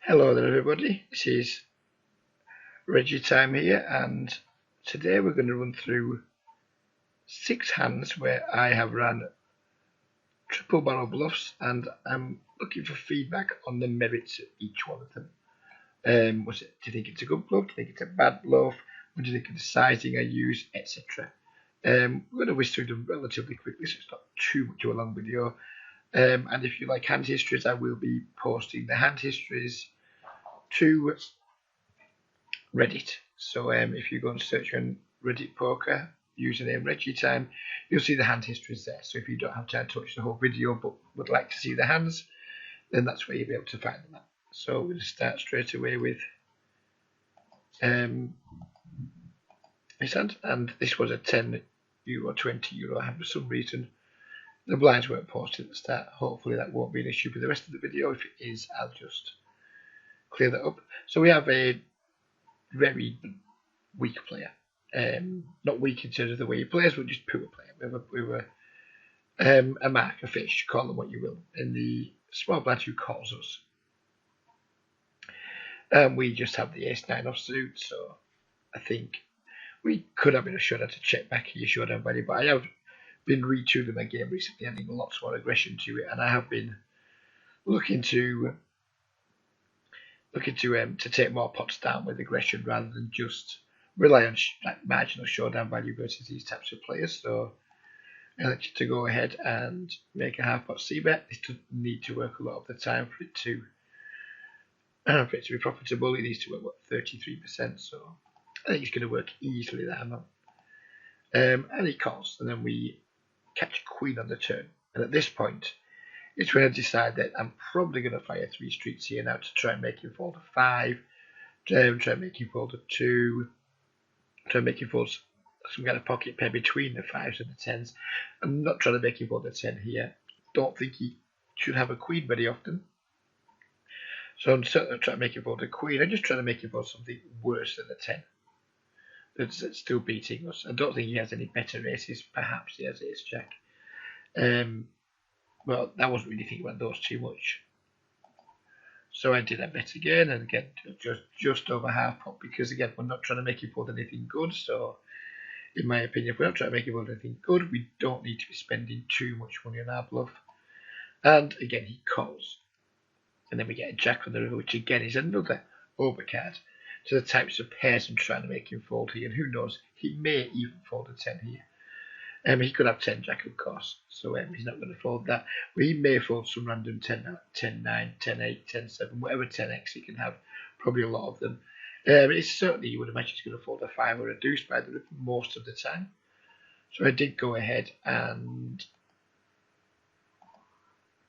Hello there everybody, this is Reggie Time here, and today we're going to run through 6 hands where I have ran triple barrel bluffs, and I'm looking for feedback on the merits of each one of them. Do you think it's a good bluff? Do you think it's a bad bluff? What do you think of the sizing I use, etc. We're going to whiz through them relatively quickly, so it's not too much of a long video. And if you like hand histories, I will be posting the hand histories to Reddit. So if you go and search on Reddit Poker, username ReggieTime, you'll see the hand histories there. So if you don't have time to watch the whole video but would like to see the hands, then that's where you'll be able to find them at. So we'll start straight away with this hand, and this was a €10, €20 hand for some reason. The blinds weren't posted at the start. Hopefully that won't be an issue for the rest of the video. If it is, I'll just clear that up. So we have a very weak player. Not weak in terms of the way he plays, but just poor player. We were a mark, a fish, call them what you will, in the small blind who calls us. We just have the ace-9 offsuit, so I think we could have been a showdown to check back your showdown value, but I have been retuning my game recently, adding lots more aggression to it, and I have been looking to take more pots down with aggression rather than just rely on marginal showdown value versus these types of players. So I like you to go ahead and make a half pot c-bet. This doesn't need to work a lot of the time for it to be profitable. It needs to work 33%. So I think it's going to work easily that amount. And he calls, and then we catch queen on the turn. And at this point, it's when I decide that I'm probably going to fire 3 streets here now to try and make him fold a 5, try and make him fold a 2, try and make him fold some kind of pocket pair between the 5s and the 10s. I'm not trying to make him fold a 10 here. Don't think he should have a queen very often. So I'm certainly not trying to make him fold a queen. I'm just trying to make him fold something worse than a 10. It's still beating us. I don't think he has any better aces. Perhaps he has ace jack. Well, I wasn't really thinking about those too much. So I did a bet again, and again, just over half pot, because again, we're not trying to make him fold anything good. So, in my opinion, if we're not trying to make him fold anything good, we don't need to be spending too much money on our bluff. And again, he calls. And then we get a jack on the river, which again is another overcard to the types of pairs I'm trying to make him fold here. And who knows, he may even fold a 10 here. He could have 10 jack, of course, so he's not going to fold that. But he may fold some random 10, 10, 9, 10, 8, 10, 7, whatever 10x he can have, probably a lot of them. It's certainly, you would imagine he's going to fold a 5 or a deuce by the river most of the time. So I did go ahead and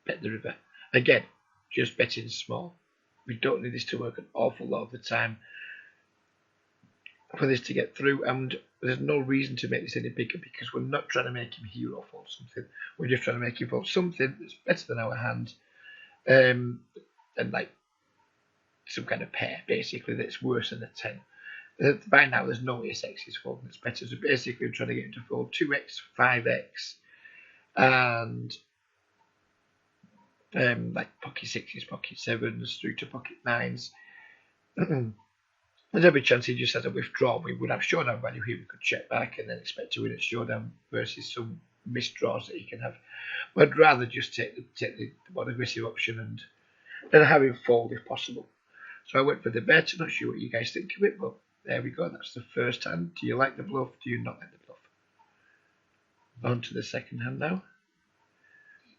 bet the river. Again, just betting small. We don't need this to work an awful lot of the time for this to get through, and there's no reason to make this any bigger because we're not trying to make him hero fold something. We're just trying to make him fold something that's better than our hand, and like some kind of pair basically that's worse than a 10. By now there's no ace x's folding that's better, so basically I'm trying to get him to fold 2x, 5x, and like pocket 6s, pocket 7s through to pocket 9s. There's every chance he just has a withdrawal. We would have showdown value here. We could check back and then expect to win at showdown versus some missed draws that he can have. But I'd rather just take the more aggressive option and have him fold if possible. So I went for the bet. I'm not sure what you guys think of it, but there we go. That's the first hand. Do you like the bluff? Do you not like the bluff? On to the second hand now.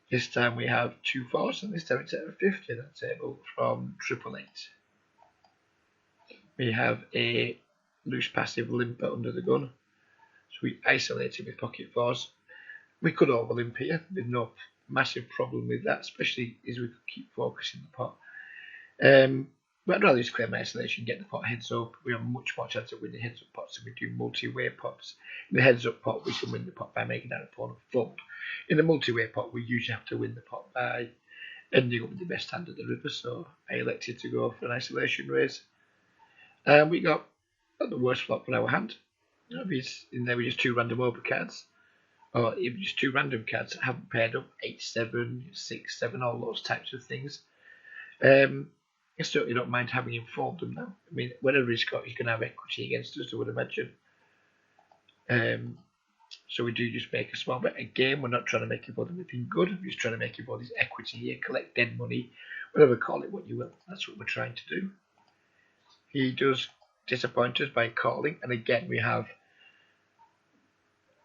This time we have 2 4s, and this time it's at a 50 on the table from 888. We have a loose passive limper under the gun, so we isolate him with pocket 4s. We could over limp here, there's no massive problem with that, especially as we could keep focusing the pot. But I'd rather just clear my isolation, get the pot heads up. We have much more chance of winning heads up pots than we do multi-way pots. In the heads up pot, we can win the pot by making our opponent fold. In the multi-way pot, we usually have to win the pot by ending up with the best hand at the river, so I elected to go for an isolation raise. We got the worst flop for our hand. In there were just 2 random overcards, or even just 2 random cards that haven't paired up, 8, 7, 6, 7, all those types of things. I certainly don't mind having him fold them now. I mean, whatever he's got, he's going to have equity against us, I would imagine. So we do just make a small bet. Again, we're not trying to make him fold anything good. We're just trying to make him fold his equity here, collect dead money, whatever, call it what you will. That's what we're trying to do. He does disappoint us by calling, and again, we have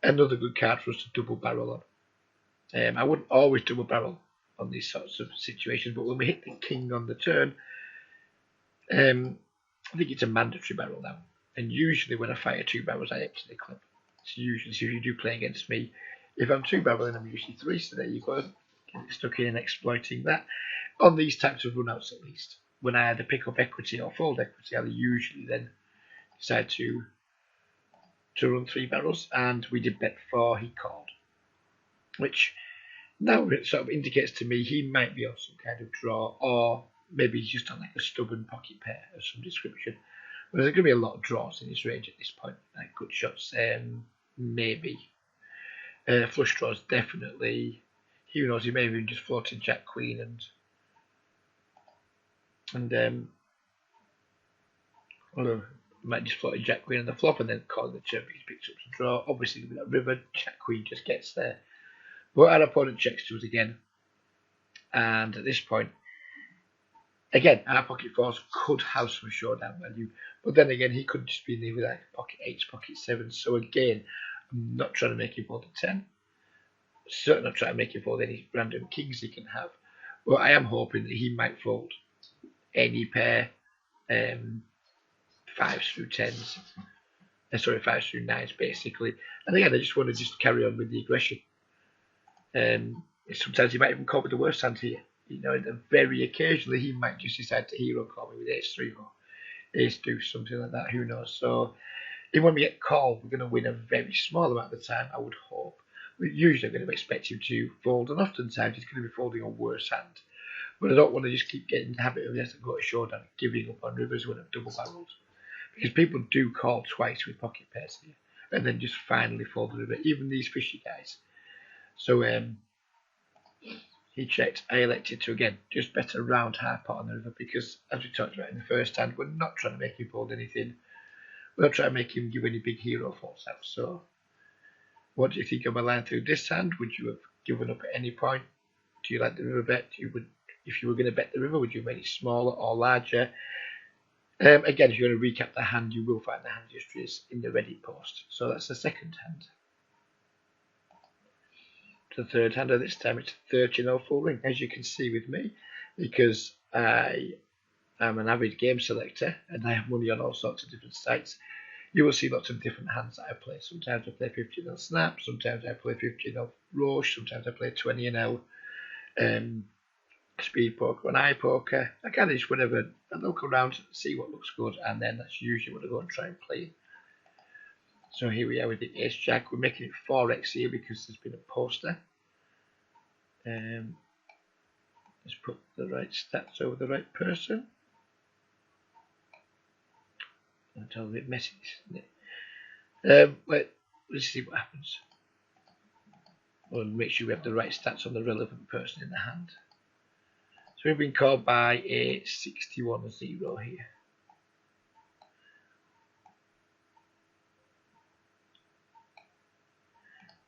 another good card for us to double barrel on. I wouldn't always double barrel on these sorts of situations, but when we hit the king on the turn, I think it's a mandatory barrel now. And usually when I fire 2 barrels, I empty the clip. So usually, so if you do play against me, if I'm 2 barreling, I'm usually 3. So there you go. Get stuck in and exploiting that. On these types of runouts, at least, when I either pick up equity or fold equity, I'll usually then decide to run 3 barrels. And we did bet 4. He called, which now it sort of indicates to me he might be on some kind of draw, or maybe he's just on like a stubborn pocket pair of some description. But there's going to be a lot of draws in his range at this point, like good shots, maybe. Flush draws, definitely. Who knows, he may have even just floated Jack Queen and might just float Jack Queen on the flop and then call the turn because he picks up the draw. Obviously, with that river, Jack Queen just gets there. But our opponent checks to us again. And at this point, again, our pocket 4s could have some showdown value. But then again, he could just be in there with like pocket 8s, pocket 7s. So again, I'm not trying to make him fold a 10. Certainly not trying to make him fold any random kings he can have. But I am hoping that he might fold any pair, 5s through 10s. Sorry, 5s through 9s basically. And again, I just want to just carry on with the aggression. Sometimes he might even call with the worst hand here. You know, very occasionally he might just decide to hero call me with ace-3 or ace-2, something like that. Who knows? So even when we get called, we're going to win a very small amount of the time, I would hope. We're usually going to expect him to fold, and oftentimes he's going to be folding a worse hand. But I don't want to just keep getting the habit of just go to showdown, giving up on rivers when I've double barreled. Because people do call twice with pocket pairs here, and then just finally fold the river, even these fishy guys. So he checked. I elected to again just bet a round half pot on the river because, as we talked about in the first hand, we're not trying to make him fold anything. We're not trying to make him give any big hero faults out. So, what do you think of my line through this hand? Would you have given up at any point? Do you like the river bet? If you were going to bet the river, would you have made it smaller or larger? Again, if you want to recap the hand, you will find the hand histories in the Reddit post. So that's the second hand. The third hand, this time it's 13-0 full ring, as you can see with me, because I am an avid game selector and I have money on all sorts of different sites. You will see lots of different hands that I play. Sometimes I play 15-0 Snap, sometimes I play 15-0 Roche, sometimes I play 20-0 Speed Poker and iPoker. I kind of just whenever I look around, see what looks good, and then that's usually what I go and try and play. So here we are with the Ace Jack. We're making it 4x here because there's been a poster. Let's put the right stats over the right person. That's a little bit messy, isn't it? Let's see what happens. We'll make sure we have the right stats on the relevant person in the hand. So we've been called by a 61-0 here.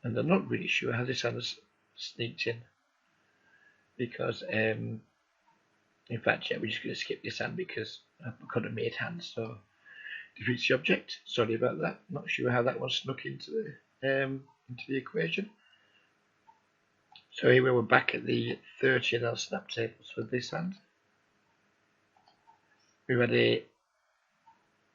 And I'm not really sure how this hand has sneaked in. Because, in fact, yeah, we're just going to skip this hand because I could have made hands, so defeats the object. Sorry about that. Not sure how that one snuck into the equation. So here we're back at the 13-0 snap tables for this hand. We've had a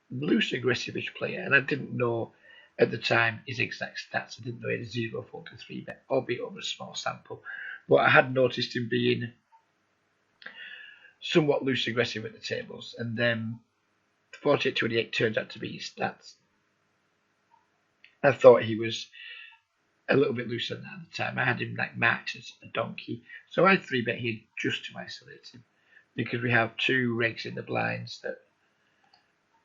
loose aggressive-ish player, and I didn't know at the time his exact stats. I didn't know he had a 0-43 bet, albeit over a small sample. But I had noticed him being somewhat loose aggressive at the tables, and then 48-28 turns out to be his stats. I thought he was a little bit looser than that at the time. I had him like marked as a donkey, so I 3-bet here just to isolate him because we have 2 regs in the blinds that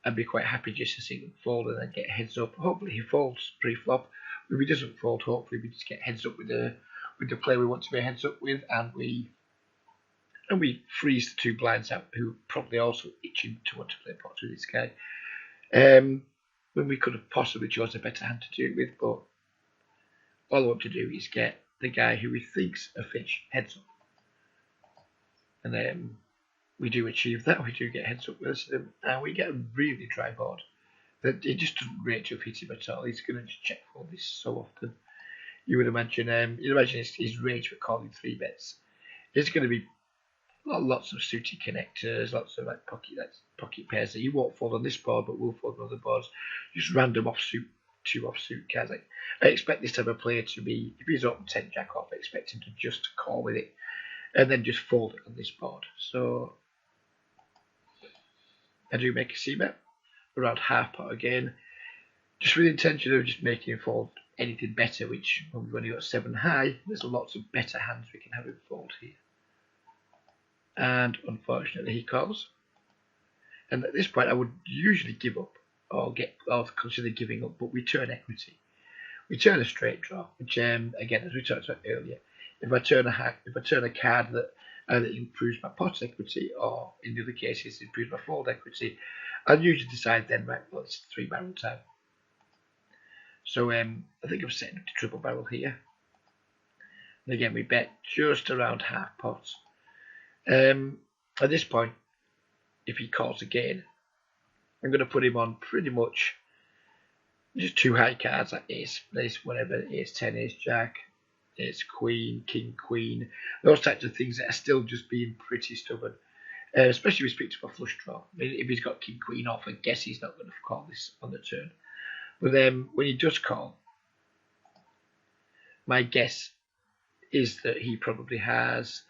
I'd be quite happy just to see them fold and then get heads up. Hopefully he folds pre-flop. If he doesn't fold, hopefully we just get heads up with the player we want to be heads up with, and we and we freeze the 2 blinds out, who are probably also itching to want to play pots with this guy. When we could have possibly chosen a better hand to do it with, but all I want to do is get the guy who he thinks a fish heads up. And then we do achieve that. We do get heads up with us, and we get a really dry board. That it just doesn't rate to hit him at all. He's going to just check for this so often. You would imagine. His range for calling 3-bets is going to be lots of suited connectors, lots of pocket pairs that you won't fold on this board, but will fold on other boards. Just random offsuit, 2 offsuit cards. I expect this type of player to be, if he's open 10 jack off, I expect him to just call with it and then just fold it on this board. So I do make a c-bet around half pot again, just with the intention of just making him fold anything better, which when we've only got 7 high, there's lots of better hands we can have him fold here. And unfortunately he calls. And at this point I would usually give up or consider giving up, but we turn equity. We turn a straight draw, which again, as we talked about earlier, if I turn a card that either improves my pot equity or in the other cases improves my fold equity, I'll usually decide then, right, well, it's 3 barrel time. So I think I'm setting up to triple barrel here. And again, we bet just around half pot. At this point, if he calls again, I'm going to put him on pretty much just 2 high cards, like ace, whatever, ace 10, ace jack, ace queen, king queen, those types of things that are still just being pretty stubborn. Especially if we speak to a flush draw. I mean, if he's got king queen off, I guess he's not going to call this on the turn. But then when he does call, my guess is that he probably has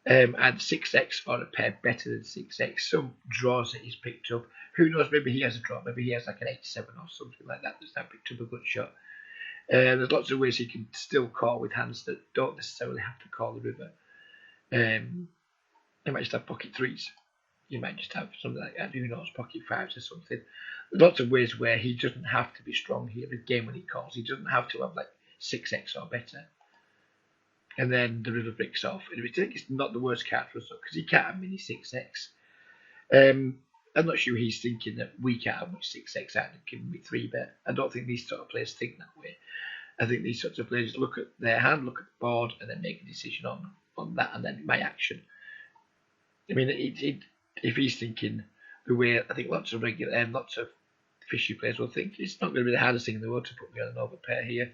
either 6x or a pair better than 6x. Some draws that he's picked up. Who knows, maybe he has a draw. Maybe he has like an 87 or something like that that's now picked up a good shot. There's lots of ways he can still call with hands that don't necessarily have to call the river. You might just have pocket 3s. You might just have something like that, who knows, pocket 5s or something. There's lots of ways where he doesn't have to be strong here again when he calls. He doesn't have to have like 6x or better. And then the river breaks off. And I think it's not the worst card for us because he can't have many 6x. I'm not sure he's thinking that we can't have much 6x out and give me 3-bet. I don't think these sort of players think that way. I think these sorts of players look at their hand, look at the board, and then make a decision on that, and then my action. I mean, if he's thinking the way I think lots of fishy players will think, it's not going to be the hardest thing in the world to put me on an overpair here,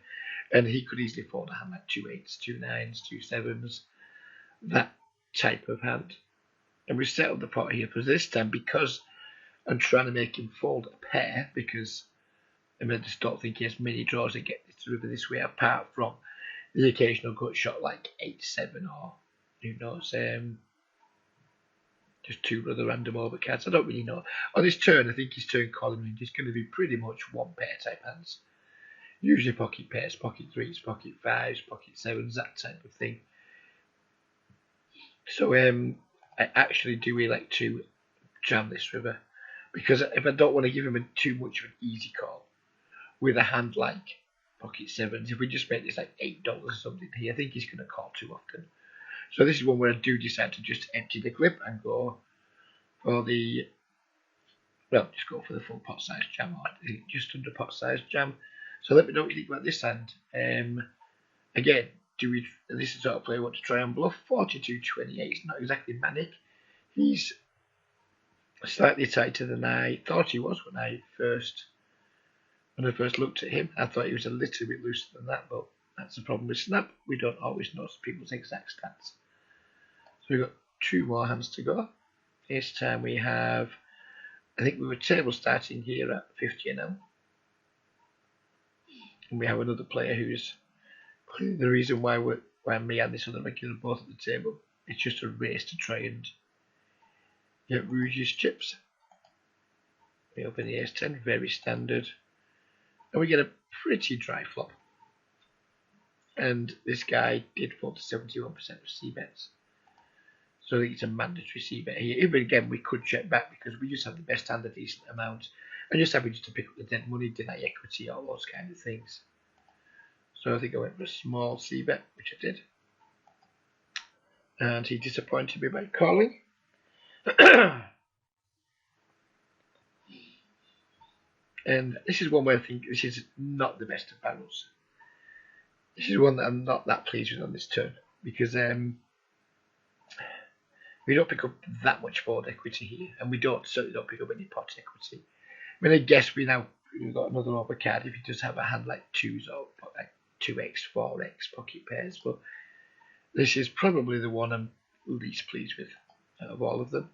and he could easily fold a hand like 2 8s, 2 9s, 2 7s, that type of hand. And we've set up the pot here for this time because I'm trying to make him fold a pair, because I just don't think he has many draws that get this river this way, apart from the occasional gut shot like 8-7 or who knows, just 2 other random overcards. I don't really know. On his turn, I think his turn calling range is going to be pretty much 1 pair type hands. Usually pocket pairs, pocket 3s, pocket 5s, pocket 7s, that type of thing. So I actually do elect to jam this river, because if I don't want to give him too much of an easy call with a hand like pocket 7s, if we just make this like $8 or something here, I think he's going to call too often. So this is one where I do decide to just empty the clip and go for the, just go for the full pot size jam, or just under pot size jam. So let me know what you think about this hand. Again, this is the sort of player I want to try and bluff. 42-28, it's not exactly manic. He's slightly tighter than I thought he was when I first looked at him. I thought he was a little bit looser than that, but that's the problem with Snap. We don't always know people's exact stats. So we've got 2 more hands to go. This time we have, I think we were table starting here at 50 NL. And we have another player who's the reason why me and this other regular are both at the table. It's just a race to try and get Rouge's chips. We open the ace 10, very standard. And we get a pretty dry flop. And this guy did fold to 71% of c-bets. So I think it's a mandatory c-bet here. Even again, we could check back because we just have the best hand a decent amount. And just having to pick up the dead money, deny equity, all those kind of things. So I think I went for a small c-bet, which I did. And he disappointed me by calling. And this is one where I think this is not the best of barrels. This is one that I'm not that pleased with on this turn, because we don't pick up that much fold equity here, and we certainly don't pick up any pot equity. I mean, I guess we've got another overcard if he does have a hand like 2s or like 2x, 4x pocket pairs, but this is probably the one I'm least pleased with out of all of them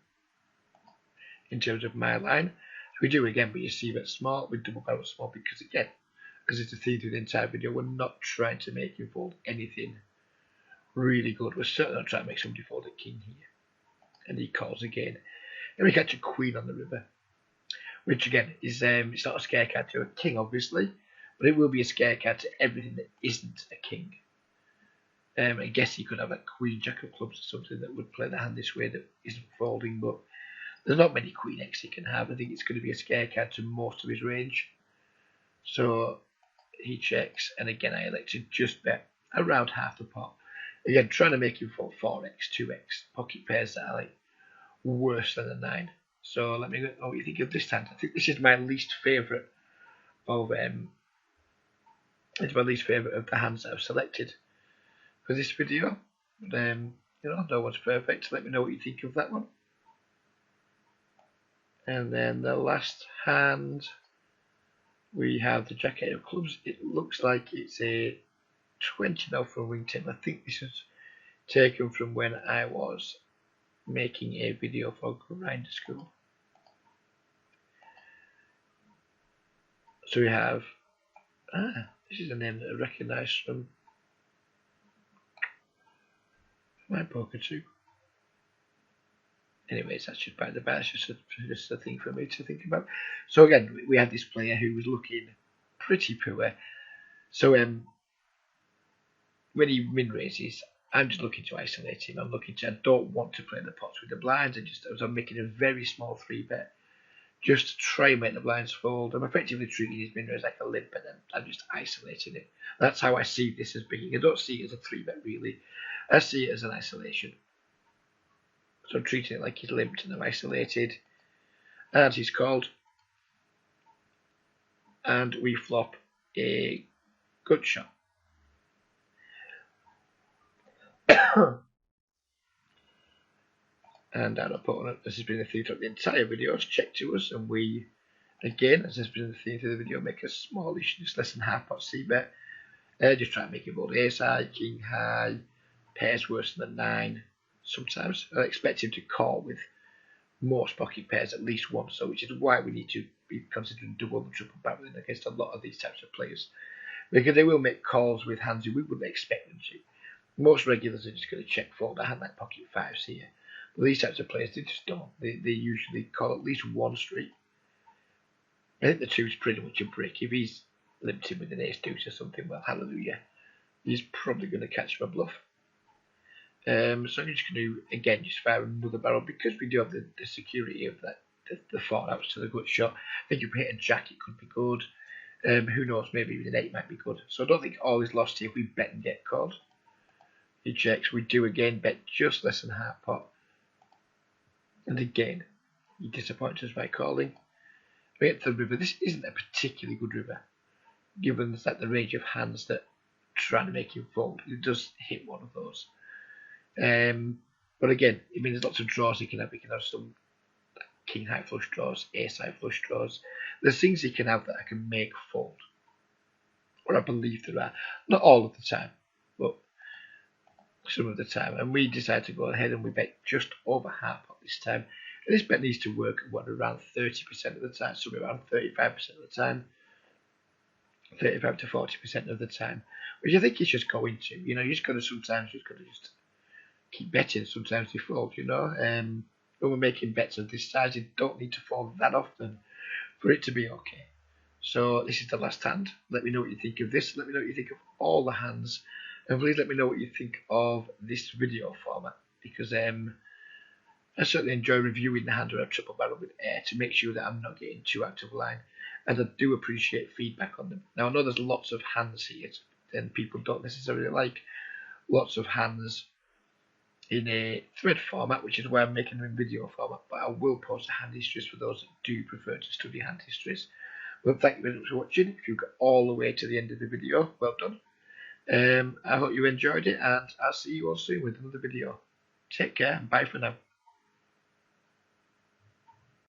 in terms of my line. So we do again, but you see that small, we double barrel small, because again, as it's a theme through the entire video, we're not trying to make him fold anything really good. We're certainly not trying to make somebody fold a king here. And he calls again. And we catch a queen on the river, which again is it's not a scare card to a king, obviously, but it will be a scare card to everything that isn't a king. I guess he could have a queen, jack of clubs, or something that would play the hand this way that isn't folding, but there's not many queen X he can have. I think it's going to be a scare card to most of his range. So he checks, and again I elect to just bet around half the pot. Again, trying to make him fold 4x, 2x, pocket pairs that are like worse than a 9. So let me know what you think of this hand. I think this is my least favourite of it's my least favourite of the hands that I've selected for this video. But no one's perfect. Let me know what you think of that one. And then the last hand, we have the Jack 8 of clubs. It looks like it's a 20 now from Wingtip. I think this is taken from when I was making a video for Grinder School. So we have, this is a name that I recognise from my poker too. Anyways, that's just by the by. It's just a thing for me to think about. So again, we had this player who was looking pretty poor. So when he min raises, I'm just looking to isolate him. I don't want to play the pots with the blinds. I'm making a very small 3-bet just to try and make the blinds fold. I'm effectively treating his min raise like a limp, and then I'm just isolating it. That's how I see this as being. I don't see it as a 3-bet really. I see it as an isolation. So I'm treating it like he's limped and I'm isolated. And he's called. And we flop a gut shot. And our opponent, this has been the theme throughout the entire video, has checked to us, and we, again, as has been the theme through the video, make a smallish, just less than half pot c-bet. Just try and make it fold ace high, king high, pairs worse than 9. Sometimes I expect him to call with most pocket pairs at least once, so which is why we need to be considering double and triple barreling against a lot of these types of players, because they will make calls with hands we wouldn't expect them to. Most regulars are just going to check fold a hand like pocket 5s here. But these types of players, they just don't. They usually call at least one straight. I think the 2 is pretty much a break. If he's limped with an ace deuce or something, well, hallelujah. He's probably going to catch my bluff. So I'm just going to, again, just fire another barrel, because we do have the security of that, the 4 outs to the gut shot. I think if we hit a jack, it could be good. Who knows, maybe even an 8 might be good. So I don't think all is lost here if we bet and get called. He checks, we do again bet just less than half pot. And again, he disappoints us by calling. We get to the river. This isn't a particularly good river, given that the range of hands that trying to make him fold. It does hit one of those. But again, I mean, there's lots of draws he can have. He can have some king high flush draws, ace high flush draws. There's things he can have that I can make fold, or I believe there are. Not all of the time, but some of the time. And we decide to go ahead and we bet just over half pot this time. And this bet needs to work around 30% of the time, somewhere around 35% of the time, 35 to 40% of the time, which I think you just go into. You just got to sometimes just keep betting. Sometimes you fold. When we're making bets of this size, you don't need to fold that often for it to be okay. So this is the last hand. Let me know what you think of this. Let me know what you think of all the hands. And please let me know what you think of this video format, because I certainly enjoy reviewing the hand where I triple barrel with air to make sure that I'm not getting too out of line. And I do appreciate feedback on them. Now I know there's lots of hands here, and people don't necessarily like lots of hands in a thread format, which is why I'm making them in video format, but I will post a hand histories for those that do prefer to study hand histories. Well, thank you very much for watching. If you got all the way to the end of the video, well done. I hope you enjoyed it, and I'll see you all soon with another video. Take care, bye for now.